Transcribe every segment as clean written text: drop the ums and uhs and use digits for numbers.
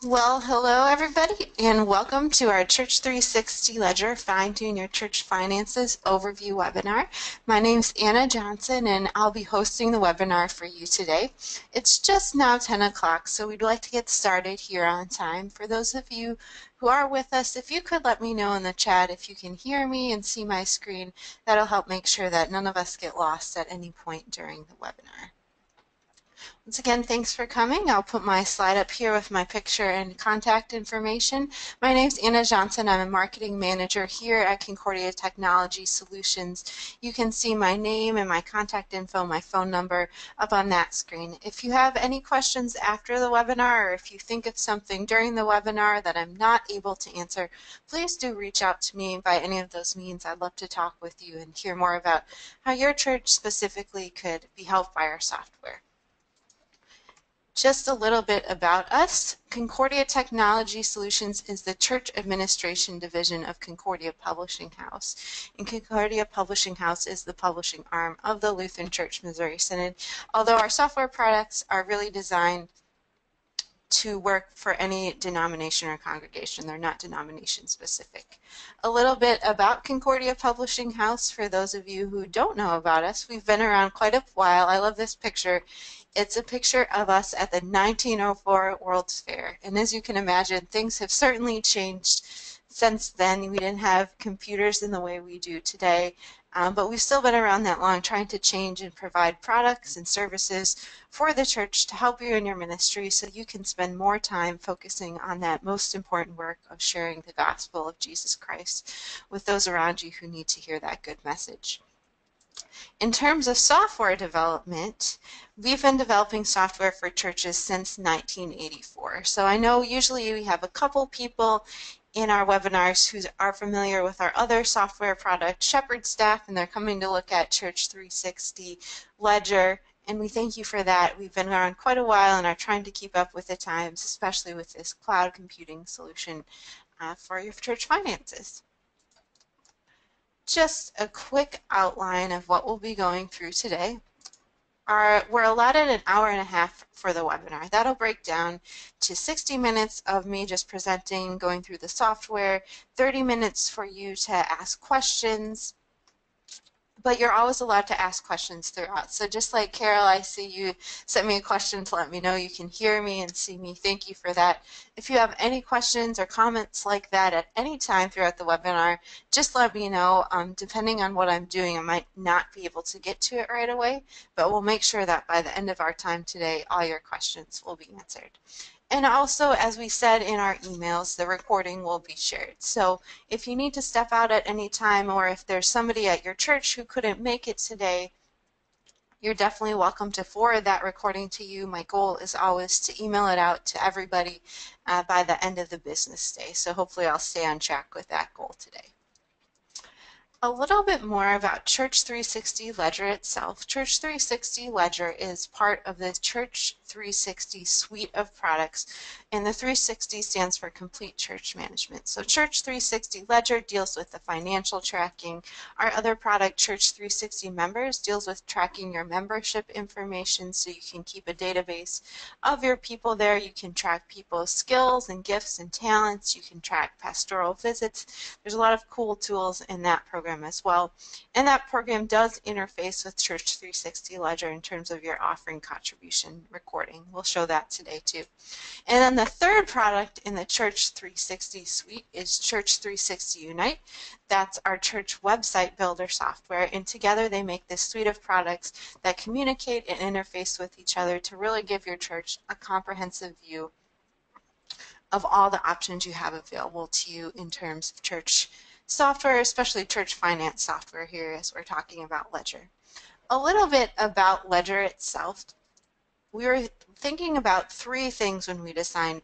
Well, hello everybody, and welcome to our Church360 Ledger Fine-Tune Your Church Finances Overview webinar. My name's Anna Johnson, and I'll be hosting the webinar for you today. It's just now 10 o'clock, so we'd like to get started here on time. For those of you who are with us, if you could let me know in the chat if you can hear me and see my screen, that'll help make sure that none of us get lost at any point during the webinar. Once again, thanks for coming. I'll put my slide up here with my picture and contact information. My name's Anna Johnson. I'm a marketing manager here at Concordia Technology Solutions. You can see my name and my contact info, my phone number up on that screen. If you have any questions after the webinar, or if you think of something during the webinar that I'm not able to answer, please do reach out to me by any of those means. I'd love to talk with you and hear more about how your church specifically could be helped by our software. Just a little bit about us. Concordia Technology Solutions is the church administration division of Concordia Publishing House. And Concordia Publishing House is the publishing arm of the Lutheran Church Missouri Synod, although our software products are really designed to work for any denomination or congregation. They're not denomination specific. A little bit about Concordia Publishing House for those of you who don't know about us. We've been around quite a while. I love this picture. It's a picture of us at the 1904 World's Fair. And as you can imagine, things have certainly changed since then. We didn't have computers in the way we do today. But we've still been around that long, trying to change and provide products and services for the church to help you in your ministry so you can spend more time focusing on that most important work of sharing the gospel of Jesus Christ with those around you who need to hear that good message. In terms of software development, we've been developing software for churches since 1984. So I know usually we have a couple people in our webinars who are familiar with our other software product, Shepherd Staff, and they're coming to look at Church360 Ledger, and we thank you for that. We've been around quite a while and are trying to keep up with the times, especially with this cloud computing solution for your church finances. Just a quick outline of what we'll be going through today. We're allotted an hour and a half for the webinar. That'll break down to 60 minutes of me just presenting, going through the software, 30 minutes for you to ask questions, but you're always allowed to ask questions throughout. So just like Carol, I see you sent me a question to let me know you can hear me and see me. Thank you for that. If you have any questions or comments like that at any time throughout the webinar, just let me know. Depending on what I'm doing, I might not be able to get to it right away, but we'll make sure that by the end of our time today, all your questions will be answered. And also, as we said in our emails, the recording will be shared. So if you need to step out at any time, or if there's somebody at your church who couldn't make it today, you're definitely welcome to forward that recording to you. My goal is always to email it out to everybody by the end of the business day. So hopefully I'll stay on track with that goal today. A little bit more about Church360 Ledger itself. Church360 Ledger is part of the Church360 suite of products, and the 360 stands for Complete Church Management. So Church360 Ledger deals with the financial tracking. Our other product, Church360 Members, deals with tracking your membership information so you can keep a database of your people there. You can track people's skills and gifts and talents. You can track pastoral visits. There's a lot of cool tools in that program as well. And that program does interface with Church360 Ledger in terms of your offering contribution recording. We'll show that today too. And then the third product in the Church360 suite is Church360 Unite. That's our church website builder software, and together they make this suite of products that communicate and interface with each other to really give your church a comprehensive view of all the options you have available to you in terms of church software, especially church finance software here as we're talking about Ledger. A little bit about Ledger itself. We were thinking about three things when we designed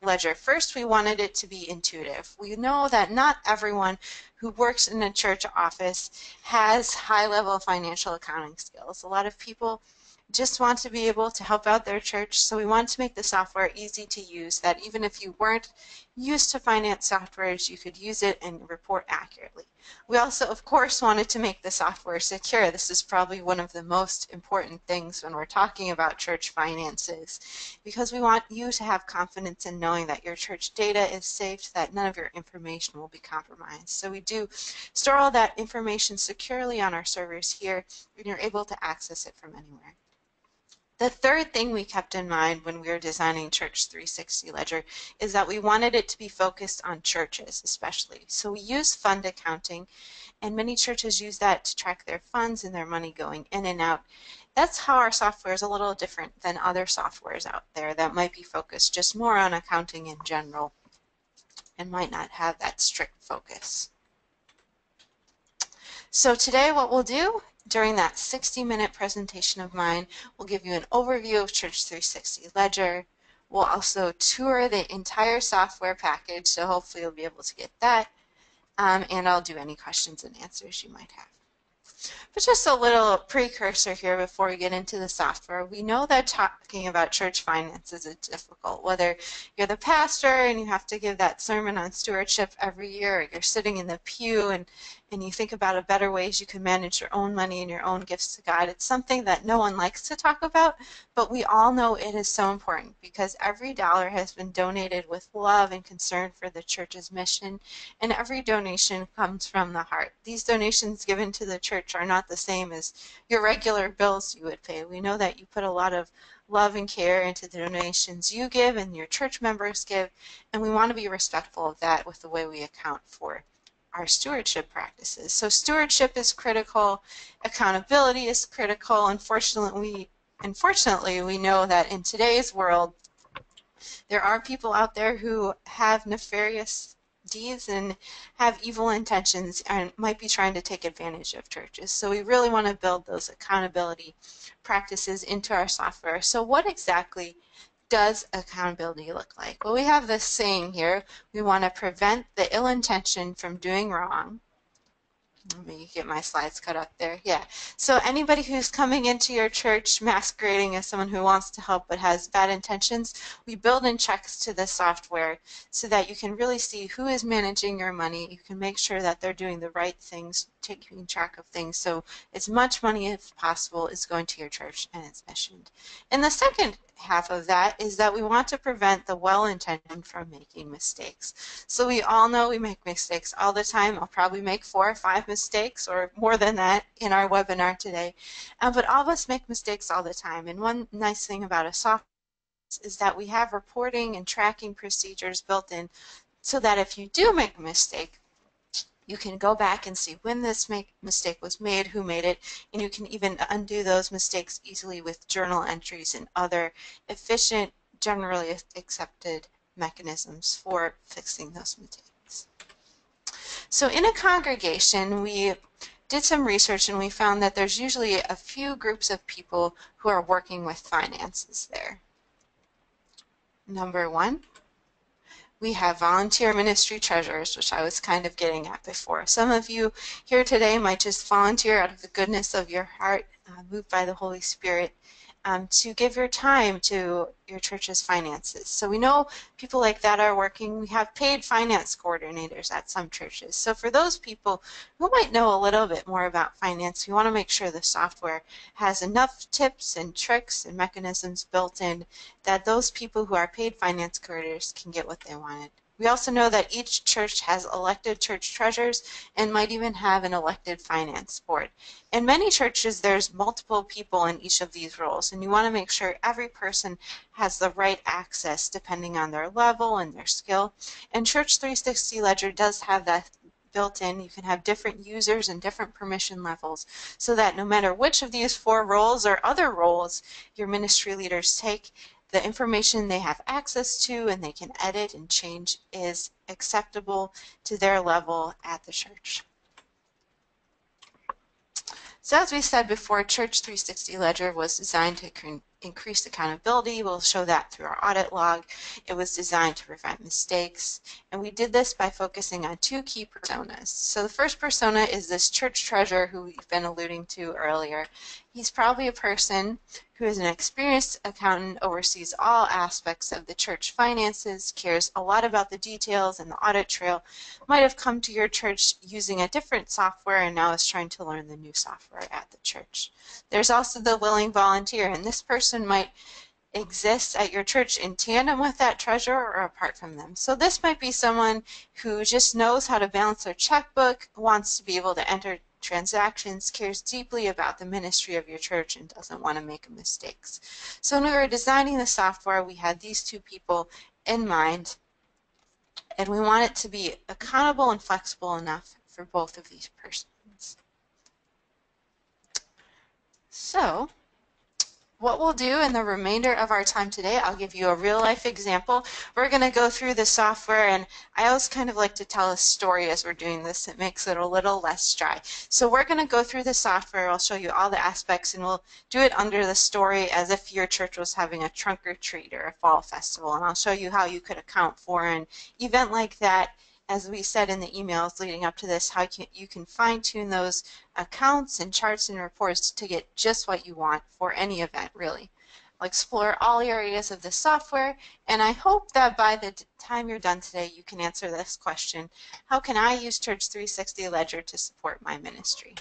Ledger. First, we wanted it to be intuitive. We know that not everyone who works in a church office has high-level financial accounting skills. A lot of people just want to be able to help out their church, so we wanted to make the software easy to use, that even if you weren't used to finance softwares, you could use it and report accurately. We also, of course, wanted to make the software secure. This is probably one of the most important things when we're talking about church finances, because we want you to have confidence in knowing that your church data is safe, that none of your information will be compromised. So we do store all that information securely on our servers here, and you're able to access it from anywhere. The third thing we kept in mind when we were designing Church360 Ledger is that we wanted it to be focused on churches especially. So we use fund accounting, and many churches use that to track their funds and their money going in and out. That's how our software is a little different than other softwares out there that might be focused just more on accounting in general and might not have that strict focus. So today what we'll do during that 60-minute presentation of mine, we'll give you an overview of Church360 Ledger. We'll also tour the entire software package, so hopefully you'll be able to get that. And I'll do any questions and answers you might have. But just a little precursor here before we get into the software. We know that talking about church finances is difficult, whether you're the pastor and you have to give that sermon on stewardship every year, or you're sitting in the pew and you think about a better ways you can manage your own money and your own gifts to God. It's something that no one likes to talk about, but we all know it is so important because every dollar has been donated with love and concern for the church's mission, and every donation comes from the heart. These donations given to the church are not the same as your regular bills you would pay. We know that you put a lot of love and care into the donations you give and your church members give, and we want to be respectful of that with the way we account for our stewardship practices. So stewardship is critical, accountability is critical. Unfortunately, we know that in today's world, there are people out there who have nefarious deeds and have evil intentions and might be trying to take advantage of churches. So we really want to build those accountability practices into our software. So what exactly does accountability look like? Well, we have this saying here: we want to prevent the ill intention from doing wrong. Let me get my slides cut up there. Yeah. So anybody who's coming into your church masquerading as someone who wants to help but has bad intentions, we build in checks to the software so that you can really see who is managing your money. You can make sure that they're doing the right things, taking track of things, so as much money as possible is going to your church and its mission. And the second half of that is that we want to prevent the well-intentioned from making mistakes. So we all know we make mistakes all the time. I'll probably make 4 or 5 mistakes or more than that in our webinar today. But all of us make mistakes all the time. And one nice thing about a software is that we have reporting and tracking procedures built in so that if you do make a mistake, you can go back and see when this mistake was made, who made it, and you can even undo those mistakes easily with journal entries and other efficient, generally accepted mechanisms for fixing those mistakes. So in a congregation, we did some research and we found that there's usually a few groups of people who are working with finances there. Number one, we have volunteer ministry treasurers, which I was kind of getting at before. Some of you here today might just volunteer out of the goodness of your heart, moved by the Holy Spirit, to give your time to your church's finances. So we know people like that are working. We have paid finance coordinators at some churches. So for those people who might know a little bit more about finance, we want to make sure the software has enough tips and tricks and mechanisms built in that those people who are paid finance coordinators can get what they wanted. We also know that each church has elected church treasurers and might even have an elected finance board. In many churches, there's multiple people in each of these roles, and you want to make sure every person has the right access depending on their level and their skill. And Church360 Ledger does have that built in. You can have different users and different permission levels so that no matter which of these 4 roles or other roles your ministry leaders take, the information they have access to and they can edit and change is acceptable to their level at the church. So as we said before, Church360 Ledger was designed to increase accountability. We'll show that through our audit log. It was designed to prevent mistakes. And we did this by focusing on 2 key personas. So the first persona is this church treasurer who we've been alluding to earlier. He's probably a person who is an experienced accountant, oversees all aspects of the church finances, cares a lot about the details and the audit trail, might have come to your church using a different software and now is trying to learn the new software at the church. There's also the willing volunteer, and this person might exists at your church in tandem with that treasurer or apart from them. So this might be someone who just knows how to balance their checkbook, wants to be able to enter transactions, cares deeply about the ministry of your church, and doesn't want to make mistakes. So when we were designing the software, we had these two people in mind, and we want it to be accountable and flexible enough for both of these persons. So what we'll do in the remainder of our time today, I'll give you a real-life example. We're going to go through the software, and I always kind of like to tell a story as we're doing this. It makes it a little less dry. So we're going to go through the software. I'll show you all the aspects, and we'll do it under the story as if your church was having a trunk or treat or a fall festival. And I'll show you how you could account for an event like that. As we said in the emails leading up to this, how you can fine-tune those accounts and charts and reports to get just what you want for any event, really. I'll explore all areas of the software, and I hope that by the time you're done today, you can answer this question: how can I use Church360 Ledger to support my ministry?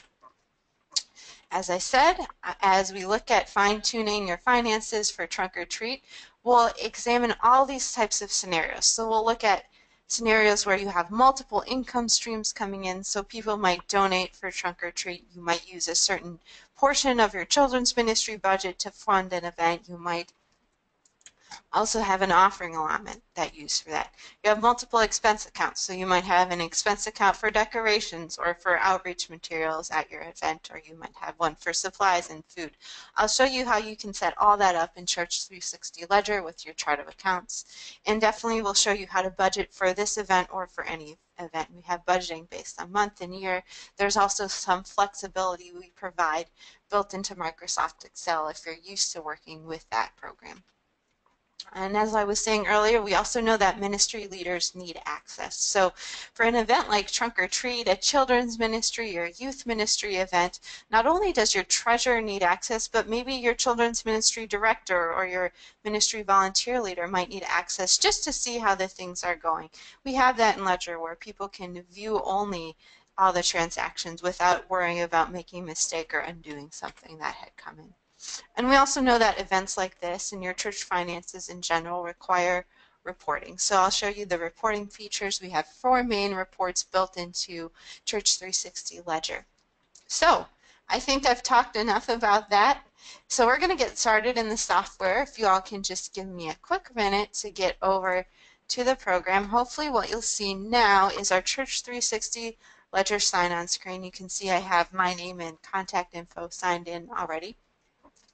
As I said, as we look at fine-tuning your finances for trunk or treat, we'll examine all these types of scenarios. So we'll look at scenarios where you have multiple income streams coming in. So people might donate for trunk or treat. You might use a certain portion of your children's ministry budget to fund an event. You might also have an offering allotment that you use for that. You have multiple expense accounts, so you might have an expense account for decorations or for outreach materials at your event, or you might have one for supplies and food. I'll show you how you can set all that up in Church360 Ledger with your chart of accounts, and definitely we'll show you how to budget for this event or for any event. We have budgeting based on month and year. There's also some flexibility we provide built into Microsoft Excel if you're used to working with that program. And as I was saying earlier, we also know that ministry leaders need access. So for an event like Trunk or Treat, a children's ministry or youth ministry event, not only does your treasurer need access, but maybe your children's ministry director or your ministry volunteer leader might need access just to see how the things are going. We have that in Ledger where people can view only all the transactions without worrying about making a mistake or undoing something that had come in. And we also know that events like this and your church finances in general require reporting. So I'll show you the reporting features. We have 4 main reports built into Church360 Ledger. So I think I've talked enough about that. So we're going to get started in the software. If you all can just give me a quick minute to get over to the program. Hopefully what you'll see now is our Church360 Ledger sign-on screen. You can see I have my name and contact info signed in already.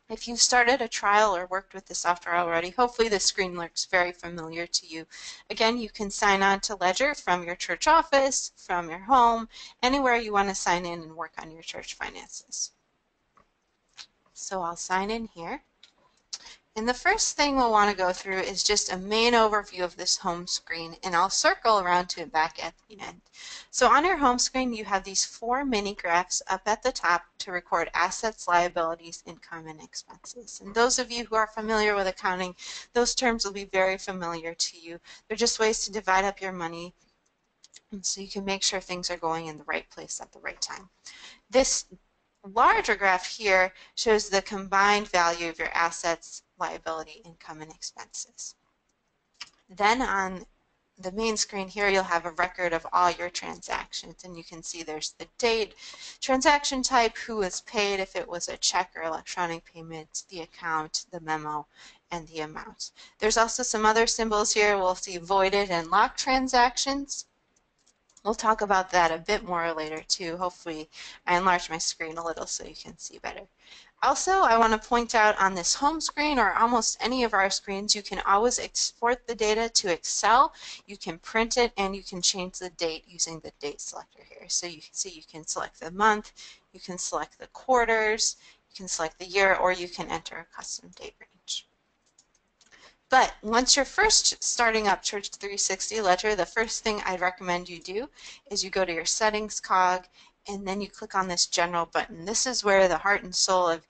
If you've started a trial or worked with the software already, hopefully the screen looks very familiar to you. Again, you can sign on to Ledger from your church office, from your home, anywhere you want to sign in and work on your church finances. So I'll sign in here. And the first thing we'll want to go through is just a main overview of this home screen, and I'll circle around to it back at the end. So on your home screen, you have these 4 mini graphs up at the top to record assets, liabilities, income, and expenses. And those of you who are familiar with accounting, those terms will be very familiar to you. They're just ways to divide up your money so you can make sure things are going in the right place at the right time. This larger graph here shows the combined value of your assets, liability, income, and expenses. Then on the main screen here, you'll have a record of all your transactions, and you can see there's the date, transaction type, who was paid, if it was a check or electronic payment, the account, the memo, and the amount. There's also some other symbols here. We'll see voided and locked transactions. We'll talk about that a bit more later too. Hopefully I enlarge my screen a little so you can see better. Also, I want to point out on this home screen or almost any of our screens, you can always export the data to Excel. You can print it and you can change the date using the date selector here. So you can see you can select the month, you can select the quarters, you can select the year, or you can enter a custom date range. But once you're first starting up Church360 Ledger, the first thing I'd recommend you do is you go to your settings cog and then you click on this general button. This is where the heart and soul of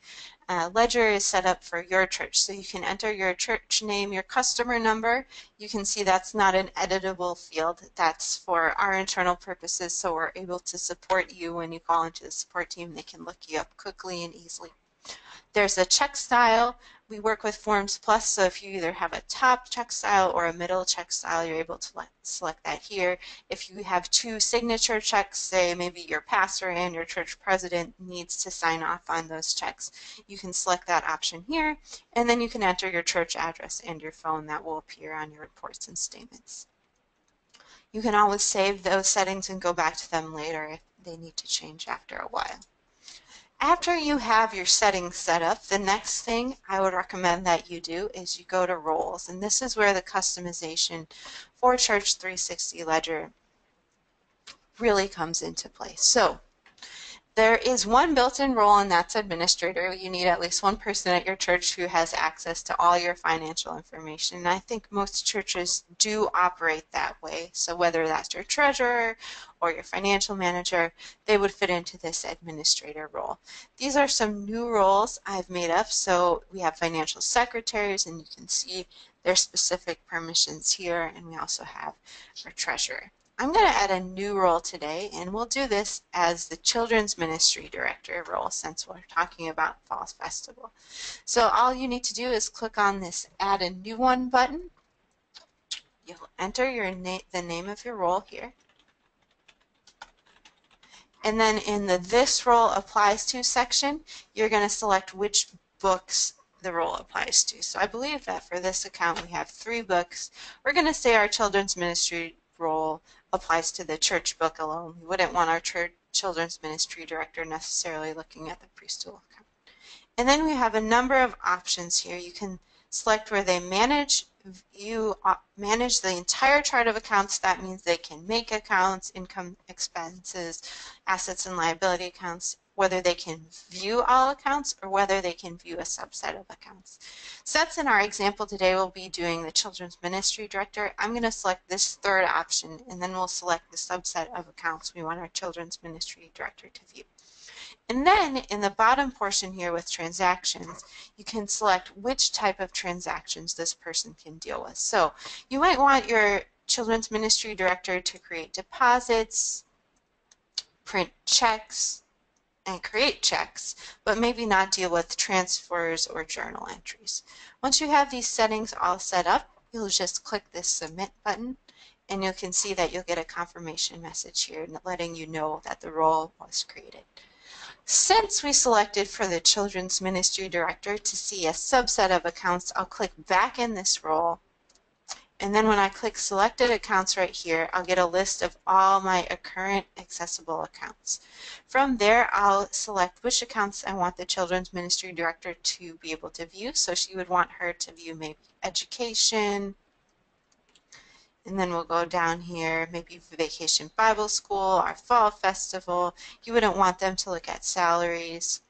Ledger is set up for your church. So you can enter your church name, your customer number. You can see that's not an editable field. That's for our internal purposes, so we're able to support you when you call into the support team. They can look you up quickly and easily. There's a check style. We work with Forms Plus, so if you either have a top check style or a middle check style, you're able to select that here. If you have two signature checks, say maybe your pastor and your church president needs to sign off on those checks, you can select that option here, and then you can enter your church address and your phone. That will appear on your reports and statements. You can always save those settings and go back to them later if they need to change after a while. After you have your settings set up, the next thing I would recommend that you do is you go to roles, and this is where the customization for Church360 Ledger really comes into play. So there is one built-in role, and that's administrator. You need at least one person at your church who has access to all your financial information. And I think most churches do operate that way. So whether that's your treasurer or your financial manager, they would fit into this administrator role. These are some new roles I've made up. So we have financial secretaries, and you can see their specific permissions here, and we also have our treasurer. I'm going to add a new role today, and we'll do this as the Children's Ministry Director role since we're talking about Fall Festival. So all you need to do is click on this Add a New One button. You'll enter the name of your role here. And then in the This Role Applies To section, you're going to select which books the role applies to. So I believe that for this account we have 3 books. We're going to say our Children's Ministry role applies to the church book alone. We wouldn't want our children's ministry director necessarily looking at the preschool account. And then we have a number of options here. You can select where they manage the entire chart of accounts. That means they can make accounts, income, expenses, assets and liability accounts, whether they can view all accounts or whether they can view a subset of accounts. So that's in our example today. We'll be doing the Children's Ministry Director. I'm going to select this third option, and then we'll select the subset of accounts we want our Children's Ministry Director to view. And then in the bottom portion here with transactions, you can select which type of transactions this person can deal with. So you might want your Children's Ministry Director to create deposits, print checks, and create checks, but maybe not deal with transfers or journal entries. Once you have these settings all set up, you'll just click this Submit button, and you can see that you'll get a confirmation message here letting you know that the role was created. Since we selected for the Children's Ministry Director to see a subset of accounts, I'll click back in this role. And then when I click Selected Accounts right here, I'll get a list of all my current accessible accounts. From there, I'll select which accounts I want the Children's Ministry Director to be able to view. So she would want her to view maybe education, and then we'll go down here, maybe Vacation Bible School, our Fall Festival. You wouldn't want them to look at salaries.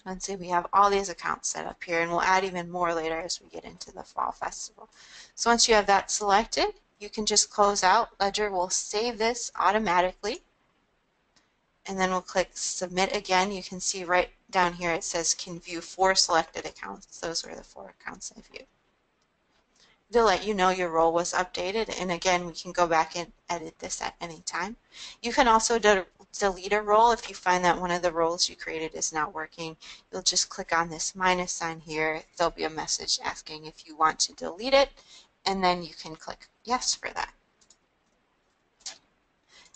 And see, we have all these accounts set up here, and we'll add even more later as we get into the Fall Festival. So once you have that selected, you can just close out. Ledger will save this automatically. And then we'll click Submit again. You can see right down here it says can view 4 selected accounts. Those were the 4 accounts I viewed. They'll let you know your role was updated, and again we can go back and edit this at any time. You can also delete a role if you find that one of the roles you created is not working. You'll just click on this minus sign here. There'll be a message asking if you want to delete it, and then you can click yes for that.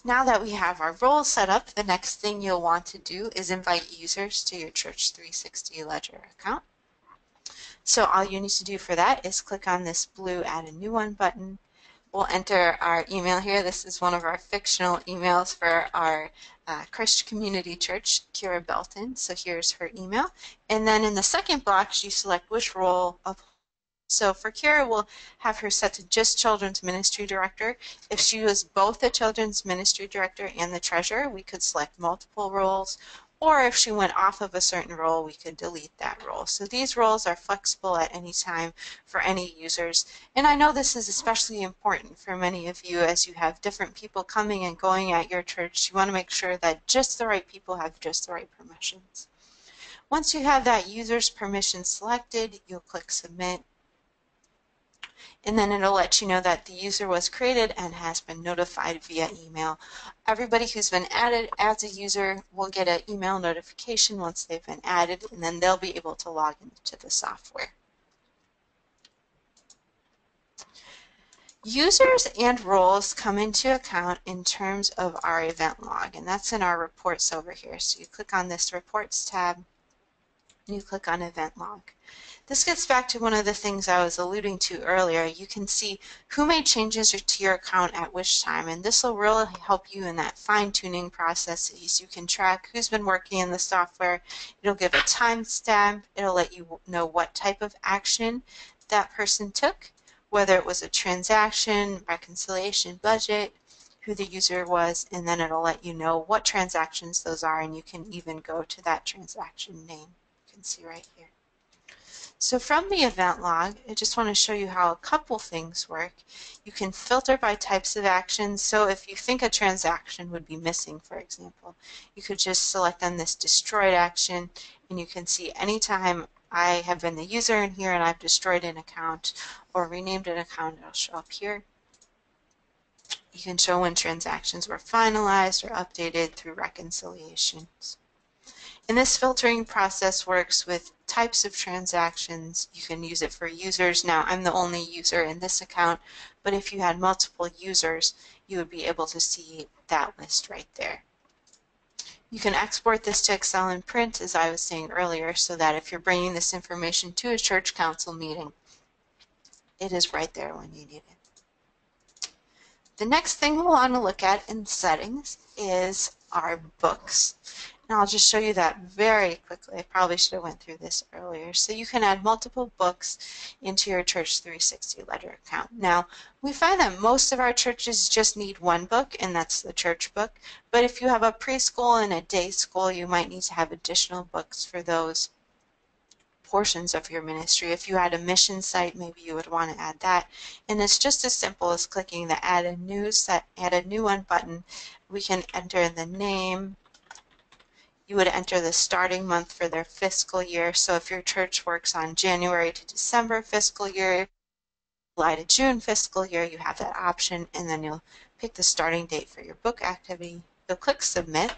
Now that we have our roles set up, the next thing you'll want to do is invite users to your Church360 Ledger account. So all you need to do for that is click on this blue Add a New One button. We'll enter our email here. This is one of our fictional emails for our Christian Community Church, Kira Belton. So here's her email. And then in the second box, you select which role of. So for Kira, we'll have her set to just Children's Ministry Director. If she was both the Children's Ministry Director and the Treasurer, we could select multiple roles. or if she went off of a certain role, we could delete that role. So these roles are flexible at any time for any users. And I know this is especially important for many of you as you have different people coming and going at your church. You want to make sure that just the right people have just the right permissions. Once you have that user's permission selected, you'll click Submit, and then it'll let you know that the user was created and has been notified via email. Everybody who's been added as a user will get an email notification once they've been added, and then they'll be able to log into the software. Users and roles come into account in terms of our event log, and that's in our reports over here. So you click on this Reports tab, and you click on Event Log. This gets back to one of the things I was alluding to earlier. You can see who made changes to your account at which time, and this will really help you in that fine-tuning process. You can track who's been working in the software. It'll give a timestamp. It'll let you know what type of action that person took, whether it was a transaction, reconciliation, budget, who the user was, and then it'll let you know what transactions those are, and you can even go to that transaction name. You can see right here. So from the event log, I just want to show you how a couple things work. You can filter by types of actions. So if you think a transaction would be missing, for example, you could just select on this destroyed action, and you can see anytime I have been the user in here and I've destroyed an account or renamed an account, it'll show up here. You can show when transactions were finalized or updated through reconciliations. And this filtering process works with types of transactions. You can use it for users. Now, I'm the only user in this account, but if you had multiple users, you would be able to see that list right there. You can export this to Excel and print, as I was saying earlier, so that if you're bringing this information to a church council meeting, it is right there when you need it. The next thing we'll want to look at in settings is our books. And I'll just show you that very quickly. I probably should have went through this earlier. So you can add multiple books into your Church360 Ledger account. Now, we find that most of our churches just need one book, and that's the church book. But if you have a preschool and a day school, you might need to have additional books for those portions of your ministry. If you had a mission site, maybe you would want to add that. And it's just as simple as clicking the Add a New One button. We can enter the name. You would enter the starting month for their fiscal year. So if your church works on January to December fiscal year, July to June fiscal year, you have that option, and then you'll pick the starting date for your book activity. You'll click Submit.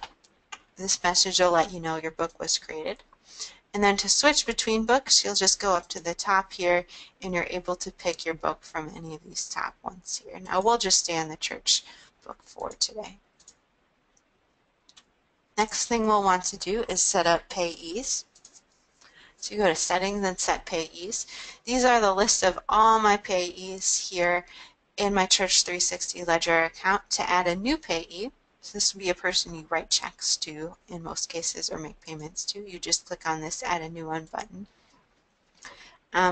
This message will let you know your book was created. And then to switch between books, you'll just go up to the top here, and you're able to pick your book from any of these top ones here. Now we'll just stay on the church book for today. Next thing we'll want to do is set up payees. So you go to Settings and Set Payees. These are the list of all my payees here in my Church360 Ledger account. To add a new payee, so this would be a person you write checks to in most cases or make payments to, you just click on this Add a New One button.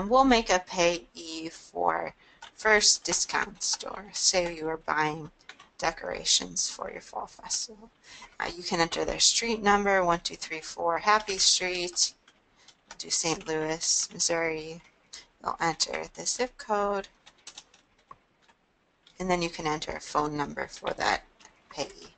We'll make a payee for First Discount Store. Say you are buying decorations for your fall festival. You can enter their street number, 1234 Happy Street, do St. Louis, Missouri. You'll enter the zip code, and then you can enter a phone number for that payee.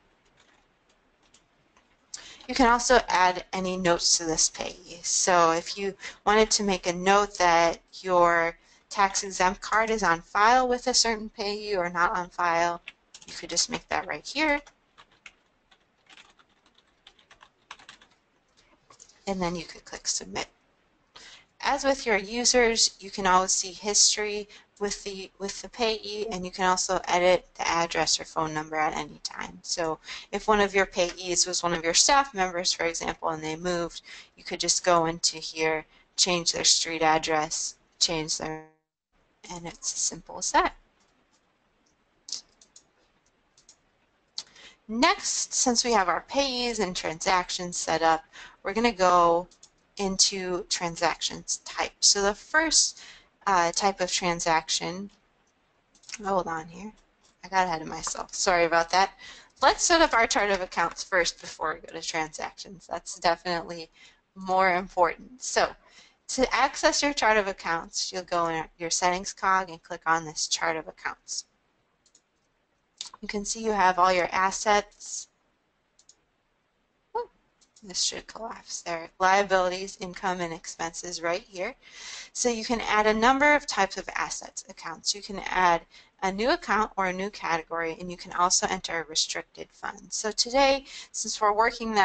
You can also add any notes to this payee. So if you wanted to make a note that your tax-exempt card is on file with a certain payee or not on file, you could just make that right here. And then you could click Submit. As with your users, you can always see history with the payee, and you can also edit the address or phone number at any time. So if one of your payees was one of your staff members, for example, and they moved, you could just go into here, change their street address, change their, and it's as simple as that. Next, since we have our payees and transactions set up, we're going to go into transactions type. So the first type of transaction, hold on here, I got ahead of myself, sorry about that. let's set up our chart of accounts first before we go to transactions. That's definitely more important. So to access your chart of accounts, you'll go in your settings cog and click on this chart of accounts. You can see you have all your assets. Oh, this should collapse there. Liabilities, income, and expenses right here. So you can add a number of types of assets accounts. You can add a new account or a new category, and you can also enter a restricted fund. So today, since we're working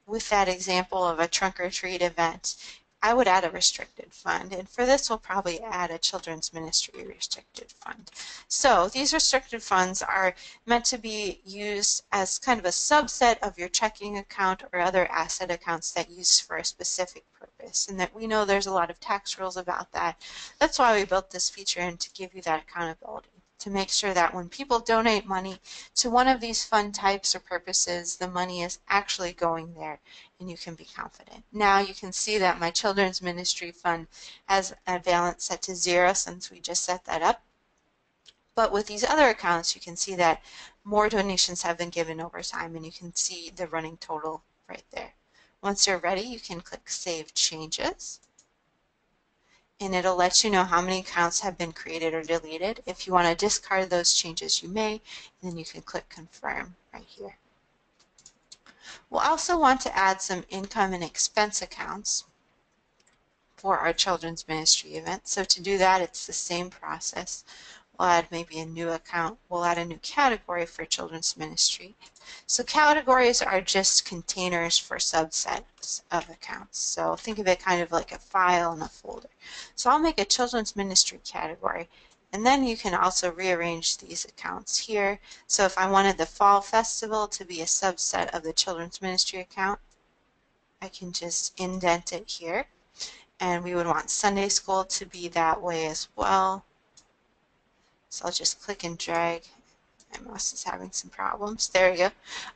with that example of a trunk or treat event, I would add a restricted fund, and for this we'll probably add a children's ministry restricted fund. So these restricted funds are meant to be used as kind of a subset of your checking account or other asset accounts that you use for a specific purpose, and that we know there's a lot of tax rules about that. That's why we built this feature, and to give you that accountability, to make sure that when people donate money to one of these fund types or purposes, the money is actually going there and you can be confident. Now you can see that my children's ministry fund has a balance set to 0 since we just set that up. But with these other accounts, you can see that more donations have been given over time, and you can see the running total right there. Once you're ready, you can click Save Changes, and it'll let you know how many accounts have been created or deleted. If you want to discard those changes, you may, and then you can click Confirm right here. We'll also want to add some income and expense accounts for our children's ministry event. So to do that, it's the same process. We'll add maybe a new account. We'll add a new category for children's ministry. So categories are just containers for subsets of accounts. So think of it kind of like a file and a folder. So I'll make a children's ministry category, and then you can also rearrange these accounts here. So if I wanted the fall festival to be a subset of the children's ministry account, I can just indent it here. And we would want Sunday school to be that way as well. So I'll just click and drag. My mouse is having some problems. There we go.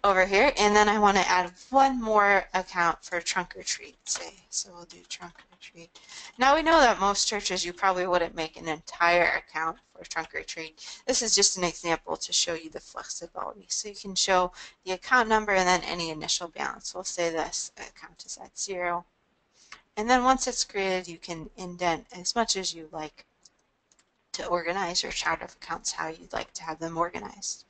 Over here. And then I want to add one more account for trunk or treat, say. So we'll do trunk or treat. Now we know that most churches, you probably wouldn't make an entire account for trunk or treat. This is just an example to show you the flexibility. So you can show the account number and then any initial balance. We'll say this account is at 0. And then once it's created, you can indent as much as you like to organize your chart of accounts how you'd like to have them organized.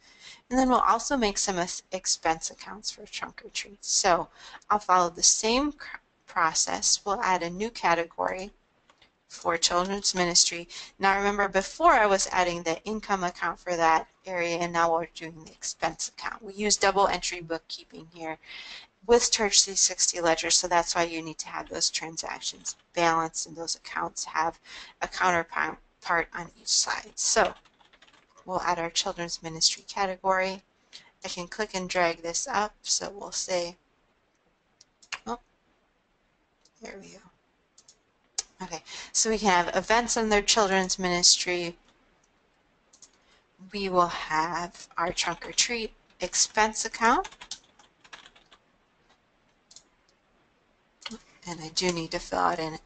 And then we'll also make some expense accounts for trunk or treat. So I'll follow the same process. We'll add a new category for children's ministry. Now remember, before I was adding the income account for that area, and now we're doing the expense account. We use double entry bookkeeping here with Church360 Ledger, so that's why you need to have those transactions balanced and those accounts have a counterpart on each side. So we'll add our children's ministry category. I can click and drag this up, so we'll say, oh, there we go. Okay, so we can have events in their children's ministry. We will have our trunk or treat expense account. And I do need to fill out a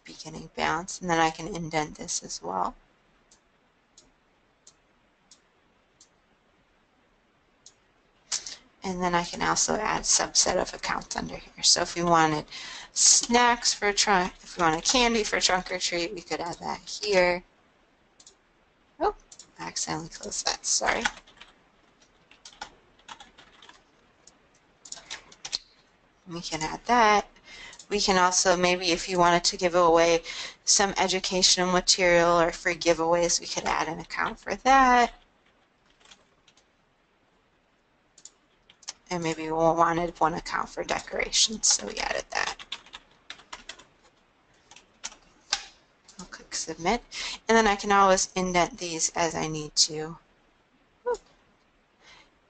beginning balance, and then I can indent this as well. And then I can also add subset of accounts under here. So if we wanted snacks for trunk, if we wanted candy for trunk or treat, we could add that here. Oh, I accidentally closed that, sorry. We can add that. We can also, maybe if you wanted to give away some educational material or free giveaways, we could add an account for that. And maybe we wanted one account for decorations, so we added that. I'll click Submit. And then I can always indent these as I need to.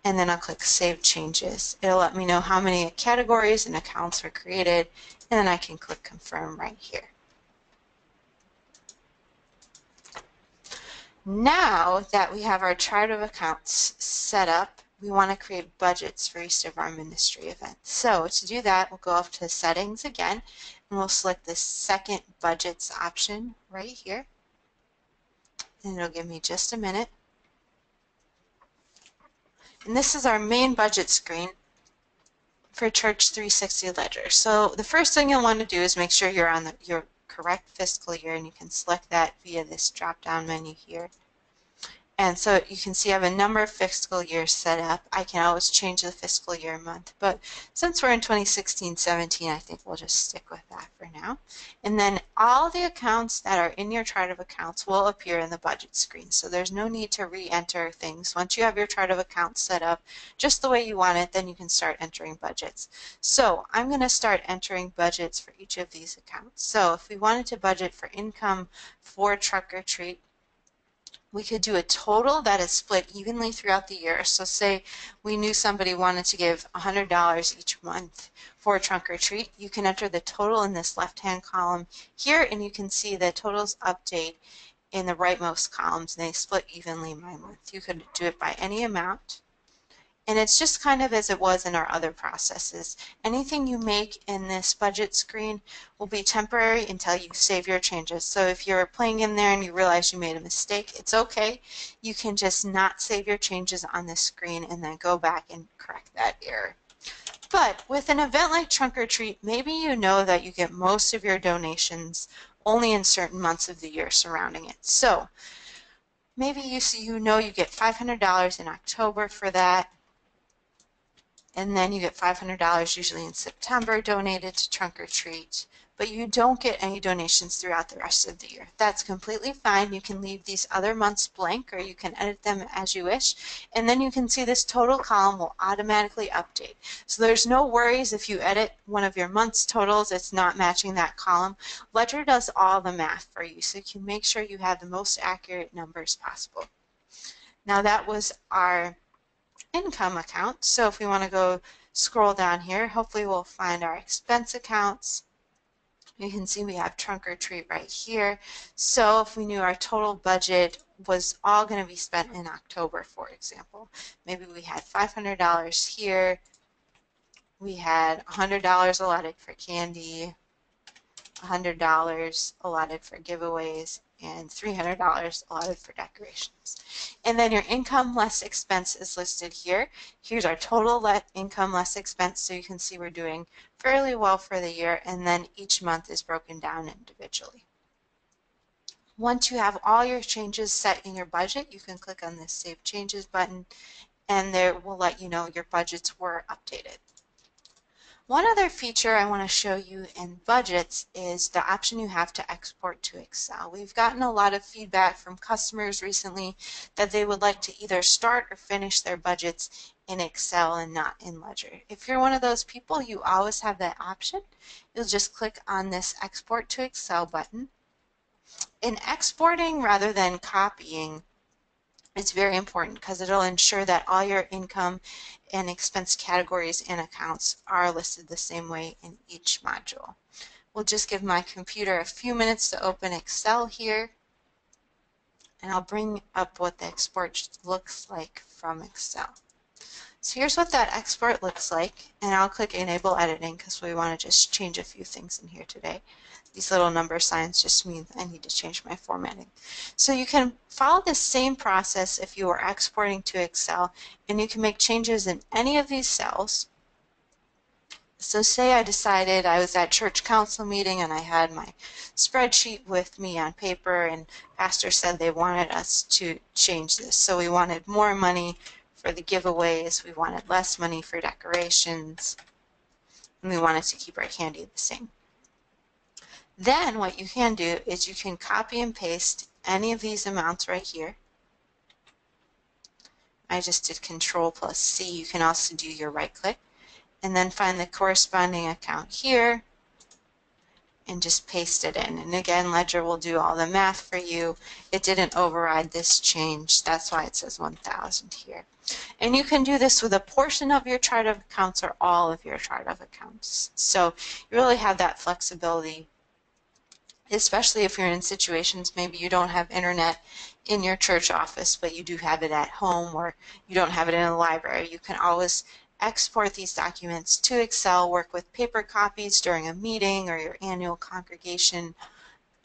And then I'll click Save Changes. It'll let me know how many categories and accounts were created, and then I can click Confirm right here. Now that we have our chart of accounts set up, we want to create budgets for each of our ministry events. So to do that, we'll go up to Settings again, and we'll select the second Budgets option right here. And it'll give me just a minute. And this is our main budget screen for Church360 Ledger. So the first thing you'll want to do is make sure you're on your correct fiscal year, and you can select that via this drop-down menu here. And so you can see I have a number of fiscal years set up. I can always change the fiscal year month, but since we're in 2016-17, I think we'll just stick with that for now. And then all the accounts that are in your chart of accounts will appear in the budget screen. So there's no need to re-enter things. Once you have your chart of accounts set up just the way you want it, then you can start entering budgets. So I'm going to start entering budgets for each of these accounts. So if we wanted to budget for income for Truck or Treat, we could do a total that is split evenly throughout the year. So say we knew somebody wanted to give $100 each month for a trunk or treat. You can enter the total in this left-hand column here, and you can see the totals update in the rightmost columns, and they split evenly by month. You could do it by any amount. And it's just kind of as it was in our other processes. Anything you make in this budget screen will be temporary until you save your changes. So if you're playing in there and you realize you made a mistake, it's okay. You can just not save your changes on this screen and then go back and correct that error. But with an event like Trunk or Treat, maybe you know that you get most of your donations only in certain months of the year surrounding it. So maybe you know you get $500 in October for that. And then you get $500 usually in September donated to Trunk or Treat, but you don't get any donations throughout the rest of the year. That's completely fine. You can leave these other months blank, or you can edit them as you wish, and then you can see this total column will automatically update. So there's no worries if you edit one of your month's totals, it's not matching that column. Ledger does all the math for you, so you can make sure you have the most accurate numbers possible. Now that was our income account. So if we want to go scroll down here, hopefully we'll find our expense accounts. You can see we have Trunk or Treat right here. So if we knew our total budget was all going to be spent in October, for example, maybe we had $500 here, we had $100 allotted for candy, $100 allotted for giveaways, and $300 allotted for decorations. And then your income less expense is listed here. Here's our total income less expense, so you can see we're doing fairly well for the year, and then each month is broken down individually. Once you have all your changes set in your budget, you can click on this Save Changes button, and there will let you know your budgets were updated. One other feature I want to show you in budgets is the option you have to export to Excel. We've gotten a lot of feedback from customers recently that they would like to either start or finish their budgets in Excel and not in Ledger. If you're one of those people, you always have that option. You'll just click on this Export to Excel button. In exporting rather than copying, it's very important because it'll ensure that all your income and expense categories and accounts are listed the same way in each module. We'll just give my computer a few minutes to open Excel here, and I'll bring up what the export looks like from Excel. So here's what that export looks like, and I'll click Enable Editing because we want to just change a few things in here today. These little number signs just mean I need to change my formatting. So you can follow the same process if you are exporting to Excel, and you can make changes in any of these cells. So say I decided I was at church council meeting and I had my spreadsheet with me on paper, and pastor said they wanted us to change this. So we wanted more money for the giveaways, we wanted less money for decorations, and we wanted to keep our candy the same. Then what you can do is you can copy and paste any of these amounts right here. I just did Control+C. You can also do your right click and then find the corresponding account here and just paste it in. And again, Ledger will do all the math for you. It didn't override this change. That's why it says 1,000 here. And you can do this with a portion of your chart of accounts or all of your chart of accounts. So you really have that flexibility, especially if you're in situations maybe you don't have internet in your church office, but you do have it at home, or you don't have it in a library. You can always export these documents to Excel, work with paper copies during a meeting or your annual congregation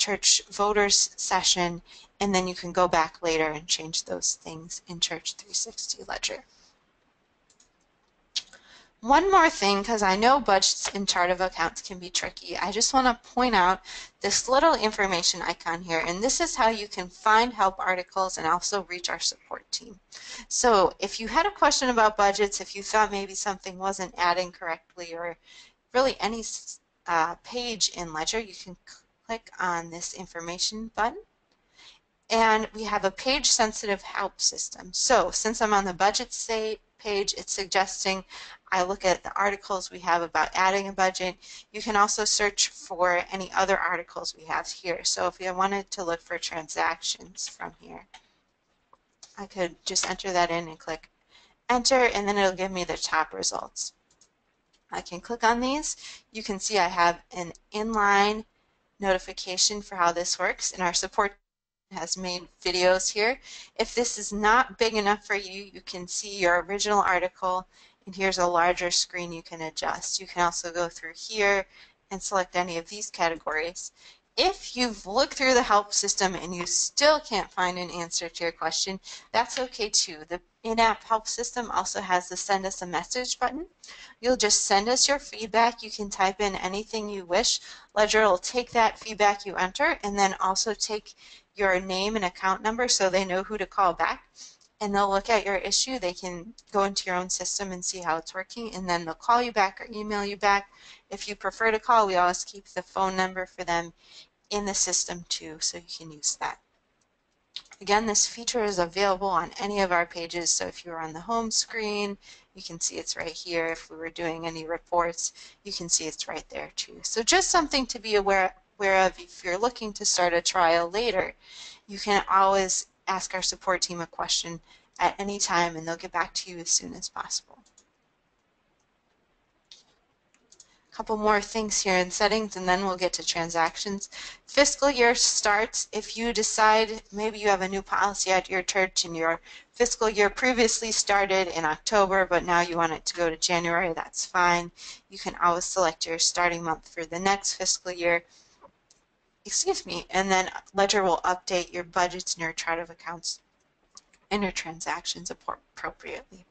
church voters session, and then you can go back later and change those things in Church360 Ledger. One more thing, because I know budgets and chart of accounts can be tricky, I just want to point out this little information icon here, and this is how you can find help articles and also reach our support team. So if you had a question about budgets, if you thought maybe something wasn't adding correctly, or really any page in Ledger, you can click on this information button. And we have a page-sensitive help system. So since I'm on the budget page, it's suggesting I look at the articles we have about adding a budget. You can also search for any other articles we have here. So if I wanted to look for transactions from here, I could just enter that in and click enter, and then it'll give me the top results. I can click on these. You can see I have an inline notification for how this works, and our support has made videos here. If this is not big enough for you, you can see your original article, and here's a larger screen you can adjust. You can also go through here and select any of these categories. If you've looked through the help system and you still can't find an answer to your question, that's okay too. The in-app help system also has the send us a message button. You'll just send us your feedback. You can type in anything you wish. Ledger will take that feedback you enter and then also take your name and account number so they know who to call back, and they'll look at your issue. They can go into your own system and see how it's working, and then they'll call you back or email you back. If you prefer to call, we always keep the phone number for them in the system too, so you can use that. Again, this feature is available on any of our pages, so if you're on the home screen, you can see it's right here. If we were doing any reports, you can see it's right there too. So just something to be aware of if you're looking to start a trial later. You can always ask our support team a question at any time, and they'll get back to you as soon as possible. A couple more things here in settings, and then we'll get to transactions. Fiscal year starts. If you decide maybe you have a new policy at your church and your fiscal year previously started in October, but now you want it to go to January, that's fine. You can always select your starting month for the next fiscal year. Excuse me, and then Ledger will update your budgets and your chart of accounts and your transactions appropriately.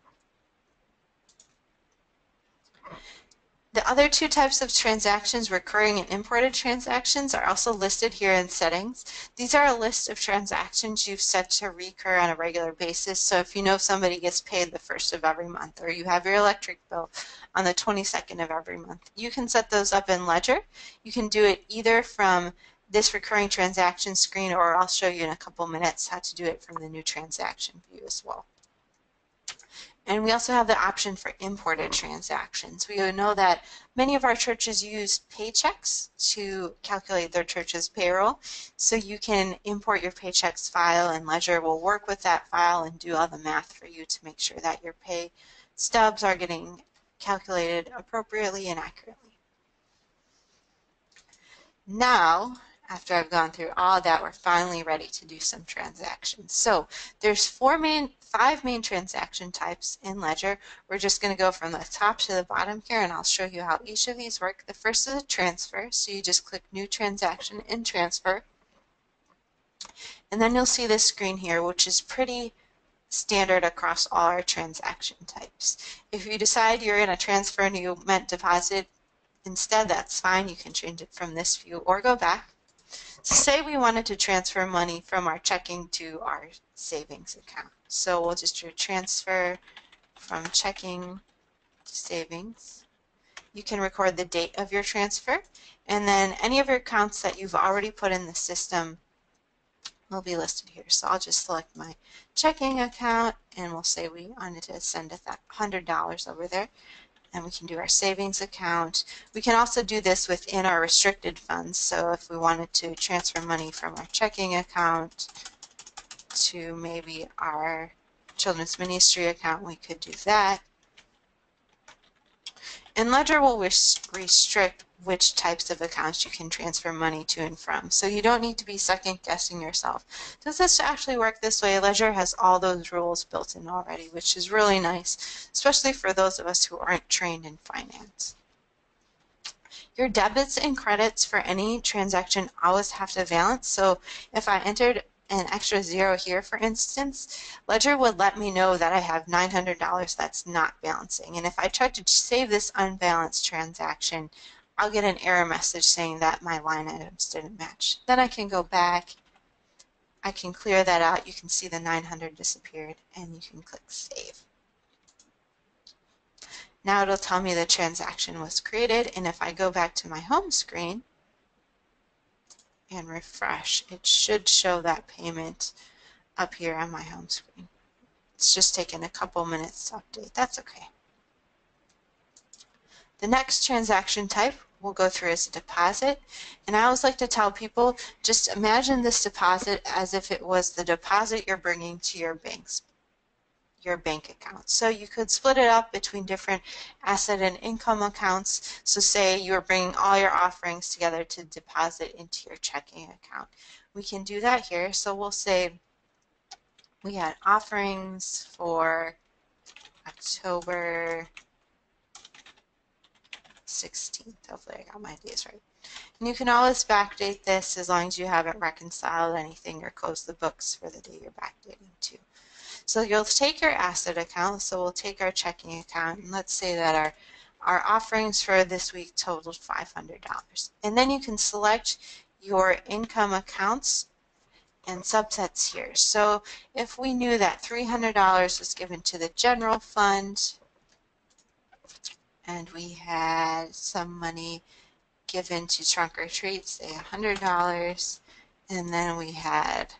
The other two types of transactions, recurring and imported transactions, are also listed here in settings. These are a list of transactions you've set to recur on a regular basis. So if you know somebody gets paid the 1st of every month, or you have your electric bill on the 22nd of every month, you can set those up in Ledger. You can do it either from this recurring transaction screen, or I'll show you in a couple minutes how to do it from the new transaction view as well. And we also have the option for imported transactions. We know that many of our churches use paychecks to calculate their church's payroll. So you can import your paychecks file, and Ledger will work with that file and do all the math for you to make sure that your pay stubs are getting calculated appropriately and accurately. Now, after I've gone through all that, we're finally ready to do some transactions. So there's five main transaction types in Ledger. We're just going to go from the top to the bottom here, and I'll show you how each of these work. The first is a transfer, so you just click New Transaction and Transfer. And then you'll see this screen here, which is pretty standard across all our transaction types. If you decide you're in a transfer and you meant deposit instead, that's fine. You can change it from this view or go back. So say we wanted to transfer money from our checking to our savings account. So we'll just do transfer from checking to savings. You can record the date of your transfer, and then any of your accounts that you've already put in the system will be listed here. So I'll just select my checking account, and we'll say we wanted to send $100 over there. And we can do our savings account. We can also do this within our restricted funds. So if we wanted to transfer money from our checking account to maybe our children's ministry account, we could do that. And Ledger will restrict which types of accounts you can transfer money to and from. So you don't need to be second guessing yourself. Does this actually work this way? Ledger has all those rules built in already, which is really nice, especially for those of us who aren't trained in finance. Your debits and credits for any transaction always have to balance. So if I entered an extra zero here, for instance, Ledger would let me know that I have $900 that's not balancing. And if I try to save this unbalanced transaction, I'll get an error message saying that my line items didn't match. Then I can go back, I can clear that out. You can see the 900 disappeared, and you can click Save. Now it'll tell me the transaction was created, and if I go back to my home screen and refresh, it should show that payment up here on my home screen. It's just taken a couple minutes to update. That's okay. The next transaction type we'll go through is a deposit. And I always like to tell people, just imagine this deposit as if it was the deposit you're bringing to your bank account. So you could split it up between different asset and income accounts. So say you're bringing all your offerings together to deposit into your checking account. We can do that here. So we'll say we had offerings for October 16th. Hopefully I got my days right. And you can always backdate this as long as you haven't reconciled anything or closed the books for the day you're backdating to. So you'll take your asset account, so we'll take our checking account, and let's say that our offerings for this week totaled $500. And then you can select your income accounts and subsets here. So if we knew that $300 was given to the general fund, and we had some money given to trunk or treat, say $100, and then we had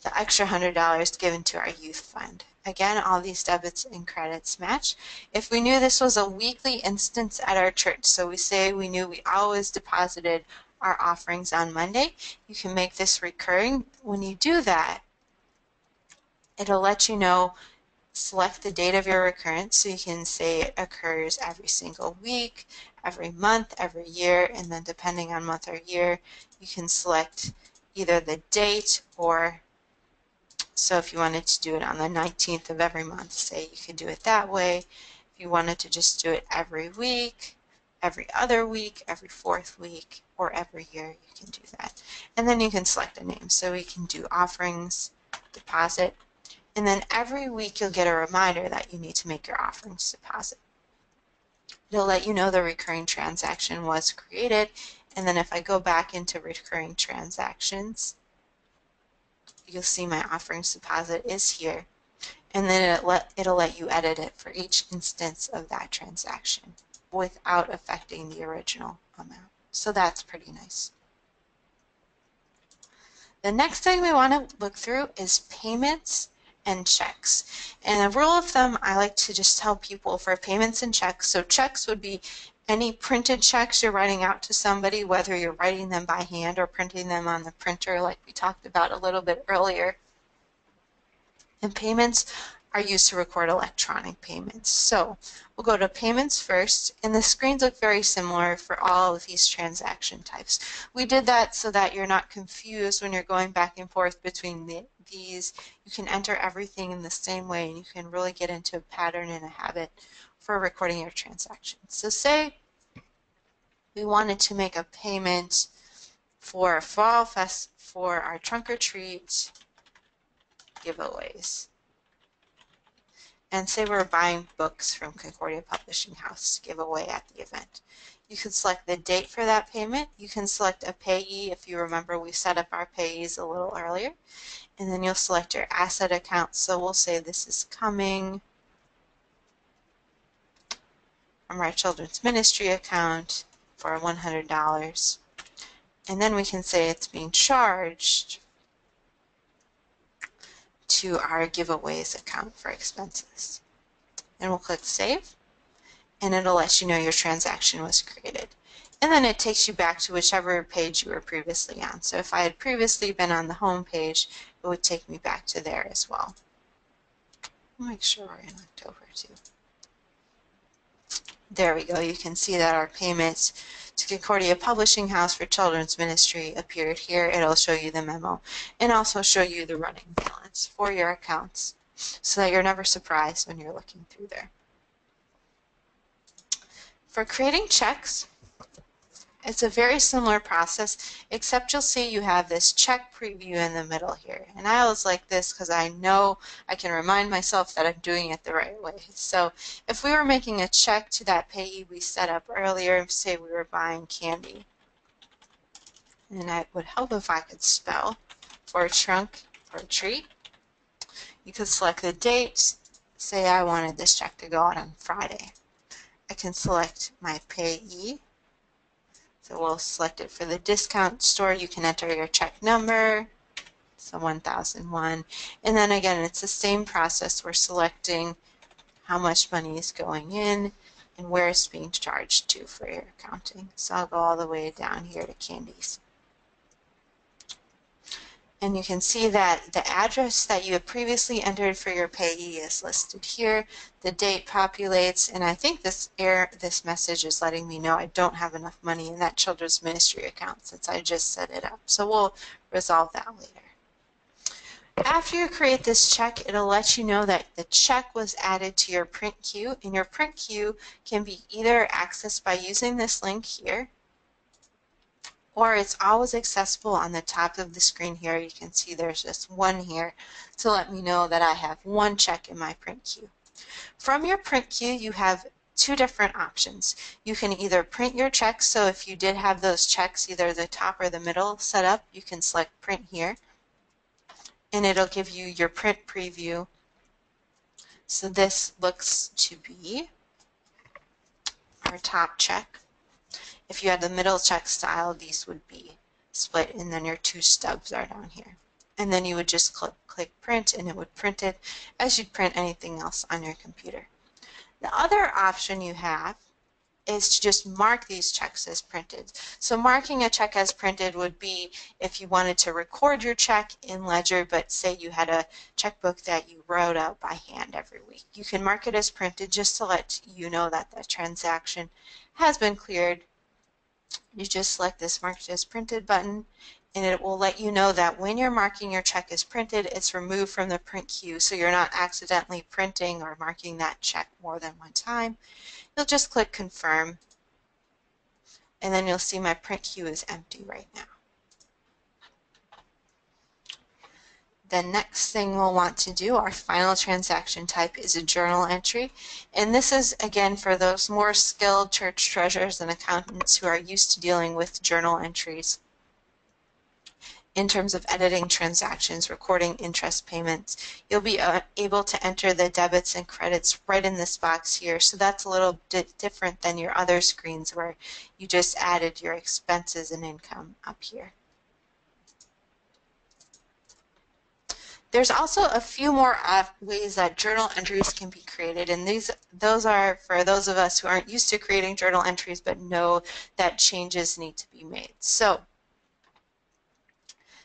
the extra $100 given to our youth fund. Again, all these debits and credits match. If we knew this was a weekly instance at our church, so we say we knew we always deposited our offerings on Monday, you can make this recurring. When you do that, it'll let you know, select the date of your recurrence, so you can say it occurs every single week, every month, every year, and then depending on month or year, you can select either the date, or so if you wanted to do it on the 19th of every month, say, you could do it that way. If you wanted to just do it every week, every other week, every fourth week, or every year, you can do that. And then you can select a name. So we can do offerings, deposit, and then every week you'll get a reminder that you need to make your offerings deposit. It'll let you know the recurring transaction was created, and then if I go back into recurring transactions, you'll see my offerings deposit is here, and then it'll let you edit it for each instance of that transaction without affecting the original amount. So that's pretty nice. The next thing we want to look through is payments and checks. And a rule of thumb I like to just tell people for payments and checks, so checks would be any printed checks you're writing out to somebody, whether you're writing them by hand or printing them on the printer like we talked about a little bit earlier. And payments are used to record electronic payments. So we'll go to payments first, and the screens look very similar for all of these transaction types. We did that so that you're not confused when you're going back and forth between these. You can enter everything in the same way, and you can really get into a pattern and a habit for recording your transactions. So say we wanted to make a payment for Fall Fest for our trunk or treat giveaways. And say we're buying books from Concordia Publishing House to give away at the event. You can select the date for that payment. You can select a payee. If you remember, we set up our payees a little earlier. And then you'll select your asset account. So we'll say this is coming from our children's ministry account for $100. And then we can say it's being charged to our giveaways account for expenses. And we'll click Save, and it'll let you know your transaction was created. And then it takes you back to whichever page you were previously on. So if I had previously been on the home page, it would take me back to there as well. I'll make sure we're in October too. There we go. You can see that our payments to Concordia Publishing House for Children's Ministry appeared here. It'll show you the memo and also show you the running balance for your accounts so that you're never surprised when you're looking through there. For creating checks, It's a very similar process, except you'll see you have this check preview in the middle here. And I always like this because I know I can remind myself that I'm doing it the right way. So if we were making a check to that payee we set up earlier, say we were buying candy, and it would help if I could spell for a trunk or a treat. You could select the date. Say I wanted this check to go out on Friday. I can select my payee. So we'll select it for the discount store. You can enter your check number, so 1001. And then again, it's the same process. We're selecting how much money is going in and where it's being charged to for your accounting. So I'll go all the way down here to candies. And you can see that the address that you had previously entered for your payee is listed here. The date populates, and I think this message is letting me know I don't have enough money in that children's ministry account since I just set it up. So we'll resolve that later. After you create this check, it'll let you know that the check was added to your print queue, and your print queue can be either accessed by using this link here, or it's always accessible on the top of the screen here. You can see there's just one here to let me know that I have one check in my print queue. From your print queue, you have two different options. You can either print your checks, so if you did have those checks, either the top or the middle set up, you can select print here, and it'll give you your print preview. So this looks to be our top check. If you had the middle check style, these would be split, and then your two stubs are down here. And then you would just click print, and it would print it as you'd print anything else on your computer. The other option you have is to just mark these checks as printed. So marking a check as printed would be if you wanted to record your check in Ledger, but say you had a checkbook that you wrote out by hand every week. You can mark it as printed just to let you know that the transaction has been cleared. You just select this marked as printed button, and it will let you know that when you're marking your check as printed, it's removed from the print queue, so you're not accidentally printing or marking that check more than one time. You'll just click confirm, and then you'll see my print queue is empty right now. The next thing we'll want to do, our final transaction type, is a journal entry. And this is, again, for those more skilled church treasurers and accountants who are used to dealing with journal entries in terms of editing transactions, recording interest payments. You'll be able to enter the debits and credits right in this box here. So that's a little bit different than your other screens where you just added your expenses and income up here. There's also a few more ways that journal entries can be created, and those are for those of us who aren't used to creating journal entries but know that changes need to be made. So,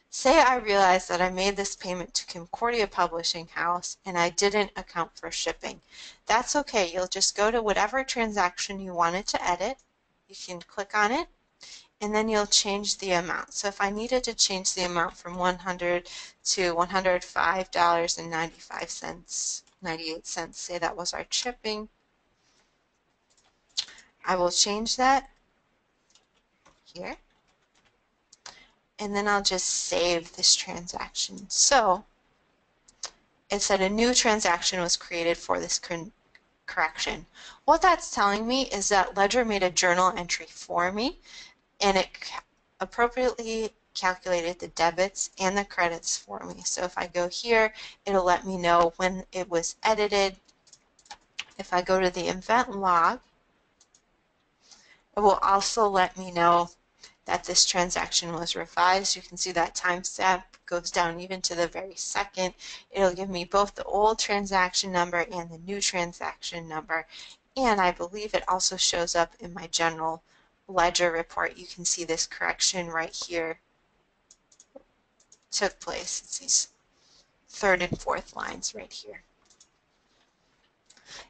say I realized that I made this payment to Concordia Publishing House and I didn't account for shipping. That's okay. You'll just go to whatever transaction you wanted to edit. You can click on it, and then you'll change the amount. So if I needed to change the amount from $100 to $105.98, say that was our shipping, I will change that here, and then I'll just save this transaction. So it said a new transaction was created for this correction. What that's telling me is that Ledger made a journal entry for me, and it appropriately calculated the debits and the credits for me. So if I go here, it'll let me know when it was edited. If I go to the event log, it will also let me know that this transaction was revised. You can see that timestamp goes down even to the very second. It'll give me both the old transaction number and the new transaction number, and I believe it also shows up in my general ledger report. You can see this correction right here took place. It's these third and fourth lines right here.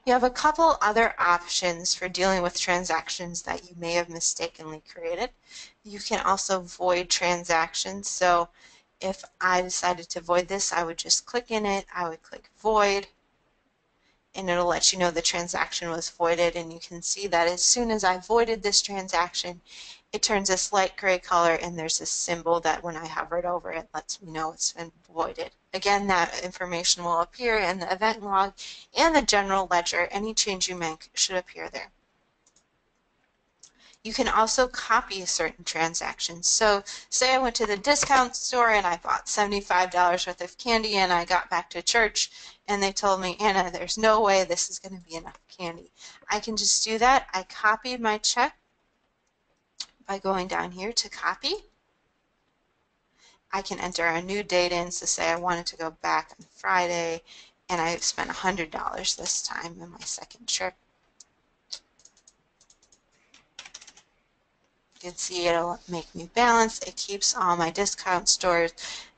You have a couple other options for dealing with transactions that you may have mistakenly created. You can also void transactions. So if I decided to void this, I would just click in it, I would click void, and it'll let you know the transaction was voided. And you can see that as soon as I voided this transaction, it turns this light gray color, and there's this symbol that when I hover it over, it lets me know it's been voided. Again, that information will appear in the event log and the general ledger. Any change you make should appear there. You can also copy certain transactions. So say I went to the discount store and I bought $75 worth of candy, and I got back to church and they told me, Anna, there's no way this is going to be enough candy. I can just do that. I copied my check by going down here to copy. I can enter a new date in, so say I wanted to go back on Friday and I spent $100 this time in my second trip. You can see it'll make me balance. It keeps all my discount stores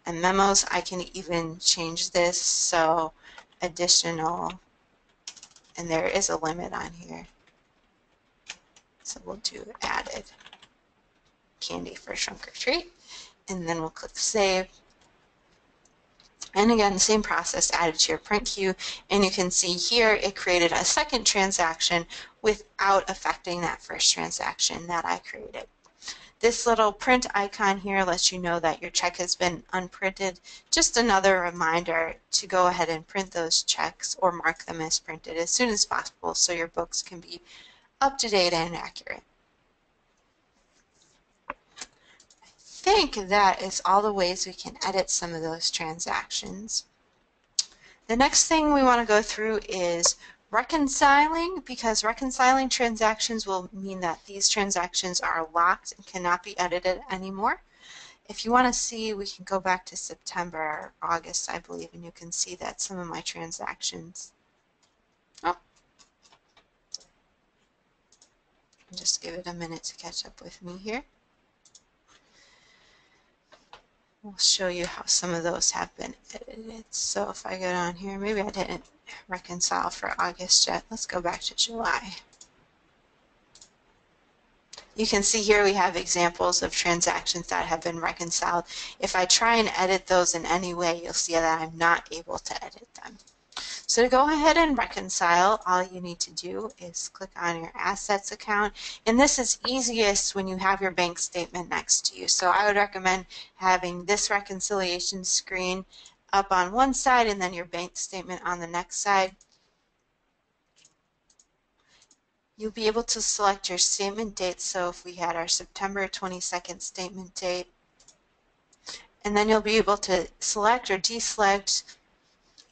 and memos. I can even change this so additional, and there is a limit on here. So we'll do added candy for trunk or treat, and then we'll click save. And again, the same process, added to your print queue, and you can see here it created a second transaction without affecting that first transaction that I created. This little print icon here lets you know that your check has been unprinted. Just another reminder to go ahead and print those checks or mark them as printed as soon as possible so your books can be up to date and accurate. I think that is all the ways we can edit some of those transactions. The next thing we want to go through is reconciling, because reconciling transactions will mean that these transactions are locked and cannot be edited anymore. If you want to see, we can go back to September or August, I believe, and you can see that some of my transactions. Oh, just give it a minute to catch up with me here. We'll show you how some of those have been edited. So if I go down here, maybe I didn't reconcile for August yet. Let's go back to July. You can see here we have examples of transactions that have been reconciled. If I try and edit those in any way, you'll see that I'm not able to edit them. So to go ahead and reconcile, all you need to do is click on your assets account, and this is easiest when you have your bank statement next to you. So I would recommend having this reconciliation screen up on one side and then your bank statement on the next side. You'll be able to select your statement date. So if we had our September 22nd statement date, and then you'll be able to select or deselect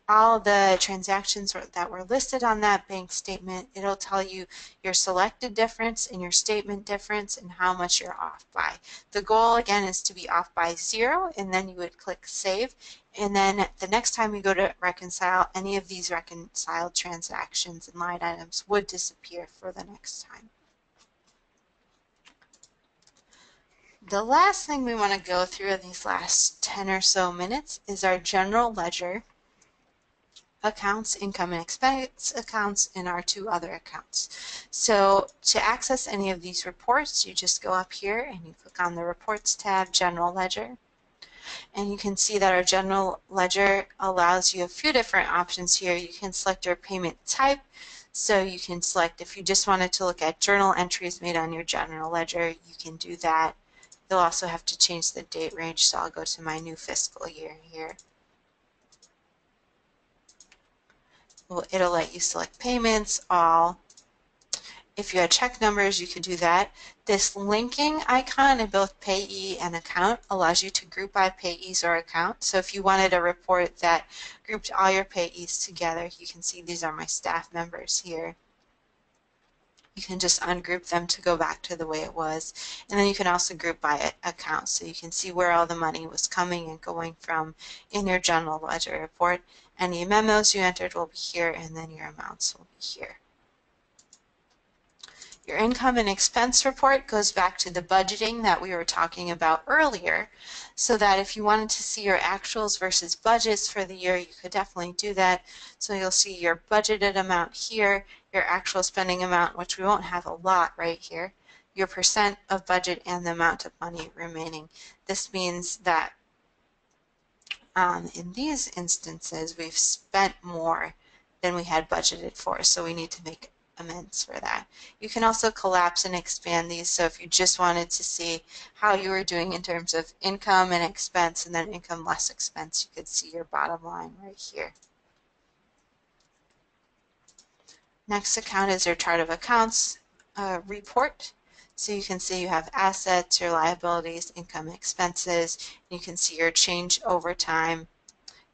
all the transactions that were listed on that bank statement. It'll tell you your selected difference and your statement difference and how much you're off by. The goal again is to be off by 0, and then you would click save, and then the next time you go to reconcile, any of these reconciled transactions and line items would disappear for the next time. The last thing we want to go through in these last 10 or so minutes is our general ledger accounts, income and expense accounts, and our 2 other accounts. So to access any of these reports, you just go up here and you click on the Reports tab, General Ledger, and you can see that our General Ledger allows you a few different options here. You can select your payment type, so you can select if you just wanted to look at journal entries made on your General Ledger, you can do that. You'll also have to change the date range, so I'll go to my new fiscal year here. Well, it'll let you select payments, all. If you had check numbers, you could do that. This linking icon in both payee and account allows you to group by payees or account. So if you wanted a report that grouped all your payees together, you can see these are my staff members here. You can just ungroup them to go back to the way it was. And then you can also group by account, so you can see where all the money was coming and going from in your general ledger report. Any memos you entered will be here, and then your amounts will be here. Your income and expense report goes back to the budgeting that we were talking about earlier, so that if you wanted to see your actuals versus budgets for the year, you could definitely do that. So you'll see your budgeted amount here, your actual spending amount, which we won't have a lot right here, your percent of budget, and the amount of money remaining. This means that in these instances, we've spent more than we had budgeted for, so we need to make amends for that. You can also collapse and expand these, so if you just wanted to see how you were doing in terms of income and expense and then income less expense, you could see your bottom line right here. Next account is your chart of accounts report. So you can see you have assets, your liabilities, income, expenses. You can see your change over time.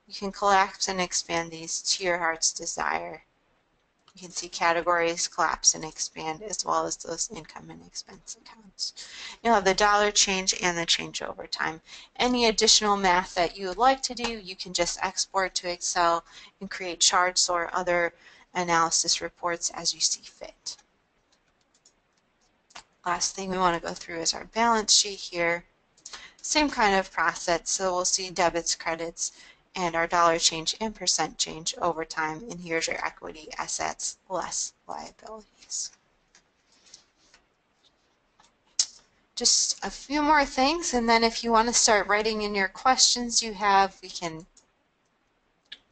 You can collapse and expand these to your heart's desire. You can see categories, collapse and expand, as well as those income and expense accounts. You'll have the dollar change and the change over time. Any additional math that you would like to do, you can just export to Excel and create charts or other analysis reports as you see fit. Last thing we want to go through is our balance sheet here. Same kind of process, so we'll see debits, credits, and our dollar change and percent change over time, and here's your equity, assets, less liabilities. Just a few more things, and then if you want to start writing in your questions you have, we can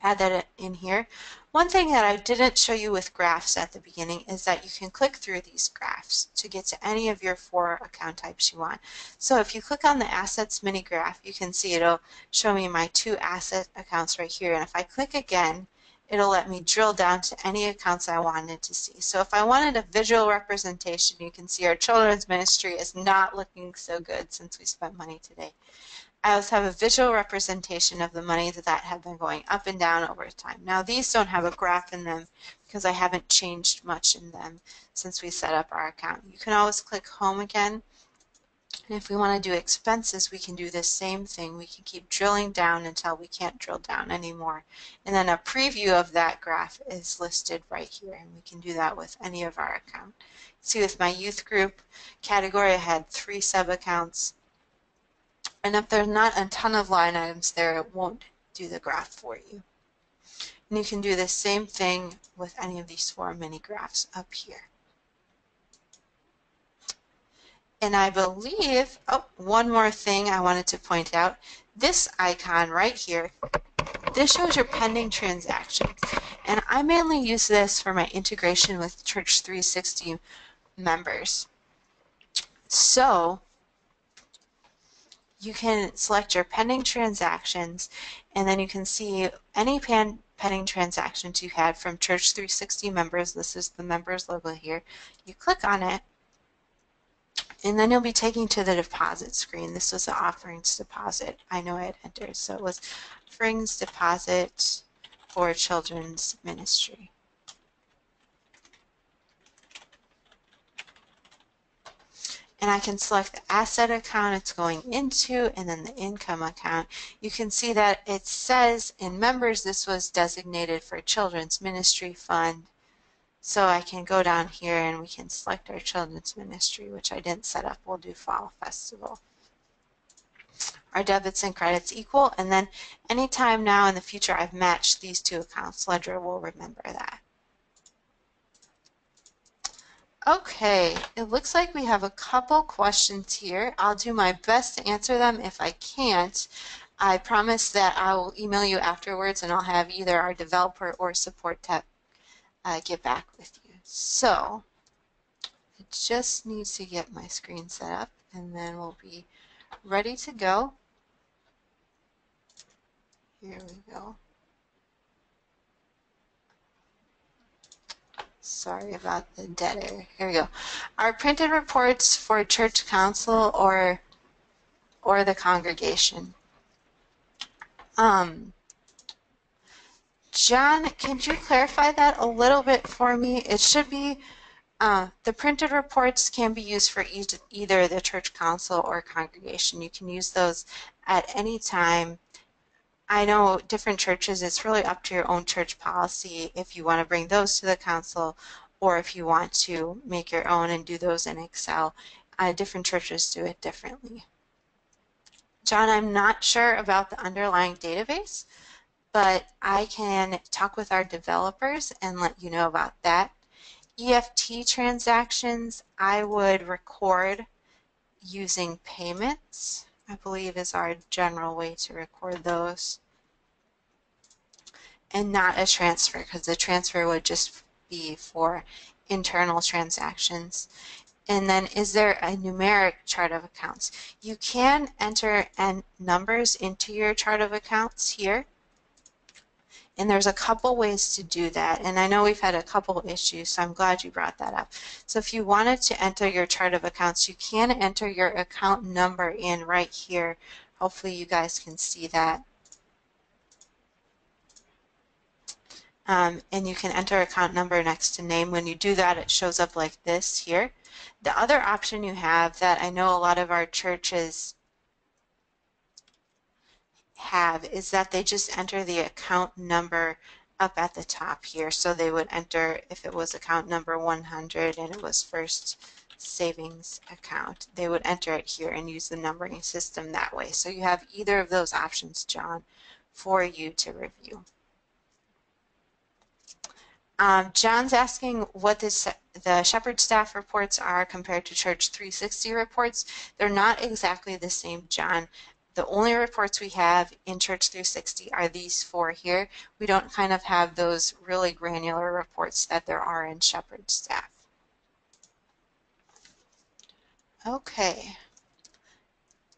add that in here. One thing that I didn't show you with graphs at the beginning is that you can click through these graphs to get to any of your 4 account types you want. So if you click on the assets mini graph, you can see it'll show me my 2 asset accounts right here. And if I click again, it'll let me drill down to any accounts I wanted to see. So if I wanted a visual representation, you can see our children's ministry is not looking so good since we spent money today. I also have a visual representation of the money that have been going up and down over time. Now these don't have a graph in them because I haven't changed much in them since we set up our account. You can always click home again, and if we want to do expenses, we can do the same thing. We can keep drilling down until we can't drill down anymore, and then a preview of that graph is listed right here, and we can do that with any of our accounts. See, with my youth group category, I had 3 sub accounts. And if there's not a ton of line items there, it won't do the graph for you. And you can do the same thing with any of these 4 mini graphs up here. And I believe, oh, one more thing I wanted to point out. This icon right here, this shows your pending transactions. And I mainly use this for my integration with Church360 members. So you can select your pending transactions, and then you can see any pending transactions you had from Church360 members. This is the members logo here. You click on it, and then you'll be taken to the deposit screen. This was the offerings deposit I know I had entered. So it was offerings deposit for children's ministry. And I can select the asset account it's going into and then the income account. You can see that it says in members this was designated for children's ministry fund. So I can go down here and we can select our children's ministry, which I didn't set up. We'll do Fall Festival. Our debits and credits equal, and then anytime now in the future I've matched these 2 accounts, Ledger will remember that. Okay, it looks like we have a couple questions here. I'll do my best to answer them. If I can't, I promise that I will email you afterwards and I'll have either our developer or support tech get back with you. So, I just need to get my screen set up and then we'll be ready to go. Here we go. Sorry about the dead air. Here we go. Our printed reports for church council or the congregation. John, can you clarify that a little bit for me? It should be the printed reports can be used for either the church council or congregation. You can use those at any time. I know different churches, it's really up to your own church policy if you want to bring those to the council or if you want to make your own and do those in Excel. Different churches do it differently. John, I'm not sure about the underlying database, but I can talk with our developers and let you know about that. EFT transactions, I would record using payments, I believe is our general way to record those, and not a transfer, because the transfer would just be for internal transactions. And then is there a numeric chart of accounts? You can enter numbers into your chart of accounts here. And there's a couple ways to do that. And I know we've had a couple issues, so I'm glad you brought that up. So if you wanted to enter your chart of accounts, you can enter your account number in right here. Hopefully you guys can see that. And you can enter account number next to name. When you do that, it shows up like this here. The other option you have that I know a lot of our churches have is that they just enter the account number up at the top here. So they would enter, if it was account number 100 and it was First Savings Account, they would enter it here and use the numbering system that way. So you have either of those options, John, for you to review. John's asking what the Shepherd staff reports are compared to Church360 reports. They're not exactly the same, John. The only reports we have in Church360 are these four here. We don't kind of have those really granular reports that there are in Shepherd staff. Okay.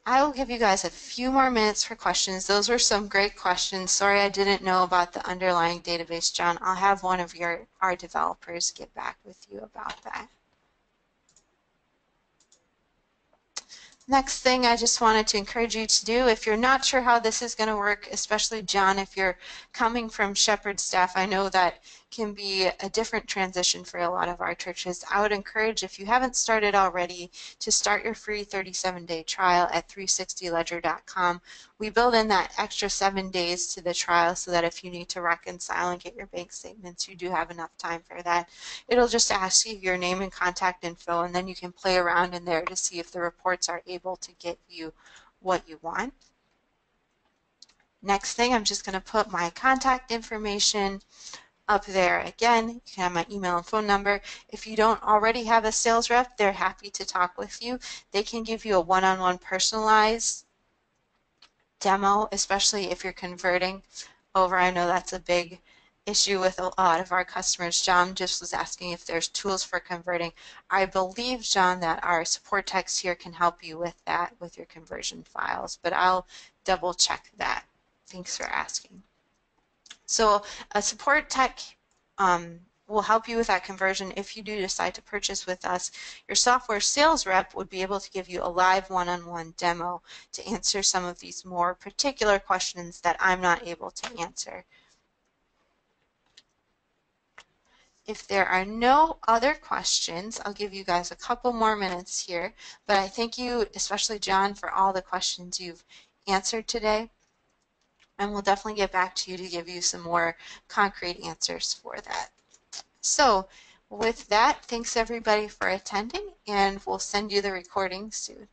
I will give you guys a few more minutes for questions. Those were some great questions. Sorry I didn't know about the underlying database, John. I'll have one of our developers get back with you about that. Next thing I just wanted to encourage you to do, if you're not sure how this is going to work, especially John, if you're coming from Shepherd staff, I know that can be a different transition for a lot of our churches. I would encourage, if you haven't started already, to start your free 37-day trial at 360ledger.com. We build in that extra 7 days to the trial so that if you need to reconcile and get your bank statements, you do have enough time for that. It'll just ask you your name and contact info, and then you can play around in there to see if the reports are able to get you what you want. Next thing, I'm just going to put my contact information up there again. You can have my email and phone number. If you don't already have a sales rep, they're happy to talk with you. They can give you a one-on-one personalized demo, especially if you're converting over. I know that's a big issue with a lot of our customers. John just was asking if there's tools for converting. I believe, John, that our support techs here can help you with that, with your conversion files, but I'll double check that. Thanks for asking. So a support tech will help you with that conversion. If you do decide to purchase with us, your software sales rep would be able to give you a live one-on-one demo to answer some of these more particular questions that I'm not able to answer. If there are no other questions, I'll give you guys a couple more minutes here, but I thank you, especially John, for all the questions you've answered today, and we'll definitely get back to you to give you some more concrete answers for that. So with that, thanks everybody for attending, and we'll send you the recording soon.